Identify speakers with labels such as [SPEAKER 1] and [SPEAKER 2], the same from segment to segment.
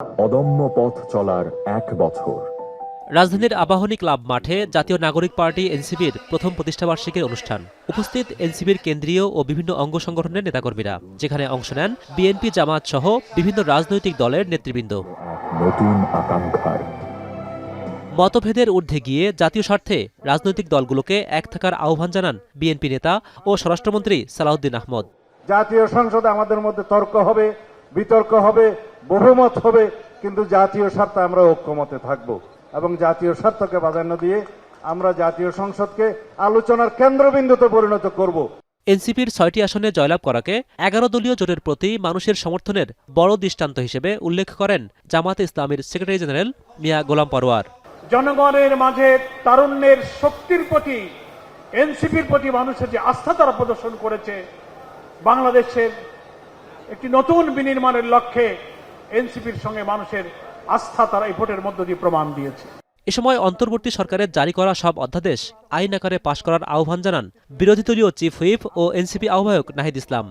[SPEAKER 1] অদম্য পথ চলার ১ বছর।
[SPEAKER 2] রাজধানীর আবাহনী ক্লাব মাঠে জাতীয় নাগরিক পার্টি এনসিপির প্রথম প্রতিষ্ঠাবার্ষিকীর অনুষ্ঠান। উপস্থিত এনসিপির কেন্দ্রীয় ও বিভিন্ন অঙ্গ সংগঠনের নেতাকর্মীরা, যেখানে অংশ নেন বিএনপি, জামায়াত সহ বিভিন্ন রাজনৈতিক দলের নেতৃবৃন্দ।
[SPEAKER 1] নতুন আকাঙ্ক্ষার
[SPEAKER 2] মতভেদের ঊর্ধ্বে গিয়ে জাতীয় স্বার্থে রাজনৈতিক দলগুলোকে এক থাকার আহ্বান জানান বিএনপি নেতা ও স্বরাষ্ট্রমন্ত্রী সালাউদ্দিন আহমদ।
[SPEAKER 3] জাতীয় সংসদে আমাদের মধ্যে তর্ক হবে, বিতর্ক হবে, বহুমত হবে, কিন্তু জাতীয় স্বার্থে আমরা ঐক্যমতে থাকব এবং জাতীয় স্বার্থকে প্রাধান্য দিয়ে আমরা জাতীয় সংসদকে আলোচনার কেন্দ্রবিন্দুতে পরিণত করব।
[SPEAKER 2] এনসিপির ৬টি আসনে জয়লাভ করাকে ১১ দলীয় জোটের প্রতি মানুষের সমর্থনের বড় দৃষ্টান্ত হিসেবে উল্লেখ করেন জামায়াতে ইসলামীর সেক্রেটারি জেনারেল মিয়া গোলাম পরোয়ার।
[SPEAKER 4] জনগণের মাঝে তারুণ্যের শক্তির প্রতি, এনসিপির প্রতি মানুষের যে আস্থা তারা প্রদর্শন করেছে, বাংলাদেশের একটি নতুন বিনির্মাণের লক্ষ্যে এনসিপির সঙ্গে মানুষের আস্থা তারা এই ভোটের মধ্য দিয়ে প্রমাণ দিয়েছে।
[SPEAKER 2] এ সময় অন্তর্বর্তী সরকারের জারি করা সব অধ্যাদেশ আইন আকারে পাশ করার আহ্বান জানান বিরোধী দলীয় চিফ হুইপ ও এনসিপি আহ্বায়ক নাহিদ ইসলাম।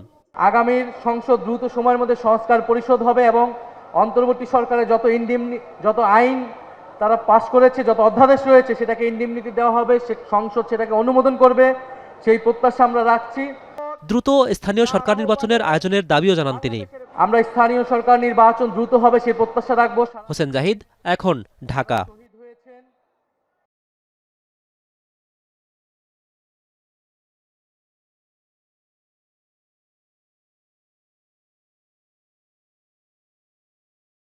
[SPEAKER 5] আগামীর সংসদ দ্রুত সময়ের মধ্যে সংস্কার পরিষদ হবে এবং অন্তর্বর্তী সরকারের যত আইন তারা পাশ করেছে, যত অধ্যাদেশ রয়েছে সেটাকে ইনডিমনিটি দেওয়া হবে, সংসদ সেটাকে অনুমোদন করবে, সেই প্রত্যাশা আমরা রাখছি।
[SPEAKER 2] দ্রুত স্থানীয় সরকার নির্বাচনের আয়োজনের দাবিও জানান তিনি।
[SPEAKER 5] আমরা স্থানীয় সরকার নির্বাচন দ্রুত হবে সেই প্রত্যাশা রাখবো।
[SPEAKER 2] হোসেন জাহিদ, এখন, ঢাকা।